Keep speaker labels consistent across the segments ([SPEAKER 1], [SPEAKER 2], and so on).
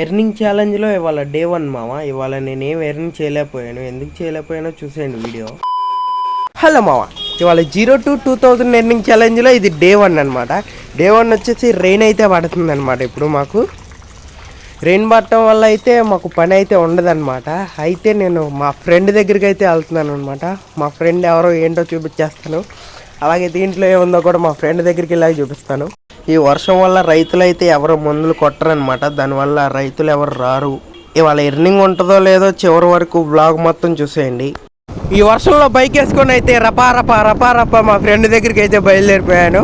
[SPEAKER 1] Earning ఛాలెంజ్లో ఇవాళ day 1 మామ. ఇవాళ నేనేం ఎర్నింగ్ చేయలేకపోయాను. ఎందుకు చేయలేకపోయానో చూసేయండి వీడియో. హలో మామ, ఇవాళ 0 to 2000 ఎర్నింగ్ ఛాలెంజ్లో ఇది డే 1 అనమాట. డే 1 వచ్చేసి రెయిన్ అయితే పడుతుంది అనమాట. ఇప్పుడు మాకు రెయిన్ పడటం వల్ల అయితే మాకు పని అయితే ఉండదన్నమాట. అయితే నేను మా ఫ్రెండ్ దగ్గరికి అయితే వెళ్తున్నాను అనమాట. మా ఫ్రెండ్ ఎవరో ఏంటో చూపించేస్తాను. అలాగే దీంట్లో ఏముందో కూడా మా ఫ్రెండ్ దగ్గరికి వెళ్ళి చూపిస్తాను. ఈ వర్షం వల్ల రైతులు అయితే ఎవరు మందులు కొట్టరనమాట. దానివల్ల రైతులు ఎవరు రారు. ఇవాళ ఎర్నింగ్ ఉంటుందో లేదో చివరి వరకు బ్లాగ్ మొత్తం చూసేయండి. ఈ వర్షంలో బైక్ వేసుకొని అయితే రపా మా ఫ్రెండ్ దగ్గరికి అయితే బయలుదేరిపోయాను.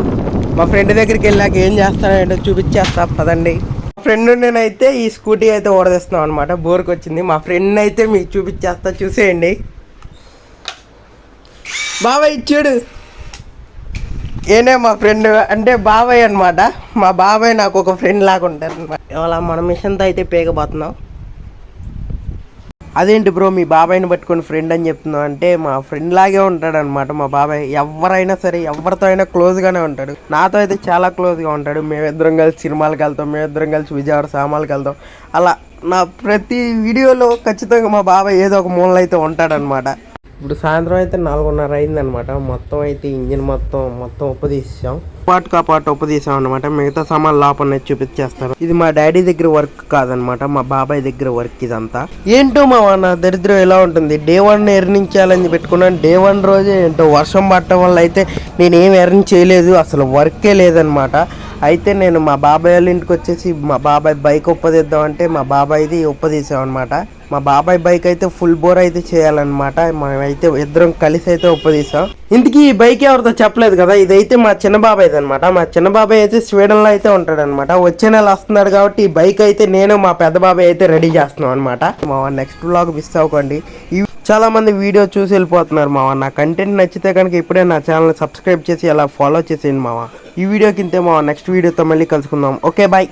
[SPEAKER 1] మా ఫ్రెండ్ దగ్గరికి వెళ్ళాక ఏం చేస్తానంటే చూపించేస్తా పదండి. మా ఫ్రెండ్ నేనైతే ఈ స్కూటీ అయితే ఓడదీస్తున్నాం అనమాట. బోర్కి వచ్చింది. మా ఫ్రెండ్ అయితే మీకు చూపించేస్తా, చూసేయండి. బాబాయ్ ఇచ్చాడు. ఏనే మా ఫ్రెండ్ అంటే బాబాయ్ అనమాట. మా బాబాయ్ నాకు ఒక ఫ్రెండ్ లాగా ఉంటారు అనమాట. ఇవాళ మన మిషన్తో అయితే పేగబోతున్నాం. అదేంటి బ్రో మీ బాబాయ్ని పట్టుకొని ఫ్రెండ్ అని చెప్తున్నావు అంటే, మా ఫ్రెండ్ లాగే ఉంటాడు అనమాట మా బాబాయ్. ఎవరైనా సరే ఎవరితో అయినా క్లోజ్గానే ఉంటాడు. నాతో అయితే చాలా క్లోజ్గా ఉంటాడు. మేమిద్దరం కలిసి సినిమాలకు వెళ్తాం, మేమిద్దరం కలిసి విజయవాడ సామాన్లకు వెళ్తాం. అలా నా ప్రతి వీడియోలో ఖచ్చితంగా మా బాబాయ్ ఏదో ఒక మూలలో అయితే ఉంటాడనమాట. ఇప్పుడు సాయంత్రం అయితే 4:30 అయిందనమాట. మొత్తం అయితే ఇంజిన్ మొత్తం ఉప్పదీసాం. పాటు ఉప్పదీసాం అనమాట. మిగతా సామాన్లు లోపల చూపించేస్తారు. ఇది మా డాడీ దగ్గర వర్క్ కాదనమాట, మా బాబాయ్ దగ్గర వర్క్ ఇదంతా. ఏంటో మా నా దరిద్రం ఎలా ఉంటుంది. డే 1 ఎర్నింగ్ ఛాలెంజ్ పెట్టుకున్నాను. డే 1 రోజే ఏంటో వర్షం పడటం వల్ల అయితే నేనేం ఎర్న్ చేయలేదు, అసలు వర్కే లేదనమాట. అయితే నేను మా బాబాయ్ వాళ్ళ ఇంటికి వచ్చేసి మా బాబాయ్ బైక్ ఉప్పదీద్దామంటే మా బాబాయ్ది ఉప్పదీసాం అనమాట. మా బాబాయ్ బైక్ అయితే ఫుల్ బోర్ అయితే చేయాలన్నమాట. మేమైతే ఇద్దరం కలిసి అయితే ఉప్పదీసాం. ఇంతకీ ఈ బైక్ ఎవరితో చెప్పలేదు కదా, ఇదైతే మా చిన్న బాబాయ్ది అనమాట. మా చిన్న బాబాయ్ అయితే స్వీడన్లో అయితే ఉంటాడు అనమాట. వచ్చే నెల వస్తున్నాడు కాబట్టి ఈ బైక్ అయితే నేను మా పెద్ద బాబాయ్ అయితే రెడీ చేస్తున్నాం అనమాట. మా నెక్స్ట్ వ్లాగ్ మిస్ అవ్వకండి. చాలా మంది వీడియో చూసి వెళ్ళిపోతున్నారు మావా. నా కంటెంట్ నచ్చితే కనుక ఇప్పుడే నా ఛానల్ సబ్స్క్రైబ్ చేసి అలా ఫాలో చేసేయండి మావా. ఈ వీడియోకి ఇంతే మావా. నెక్స్ట్ వీడియోతో మళ్ళీ కలుసుకుందాం. Okay bye.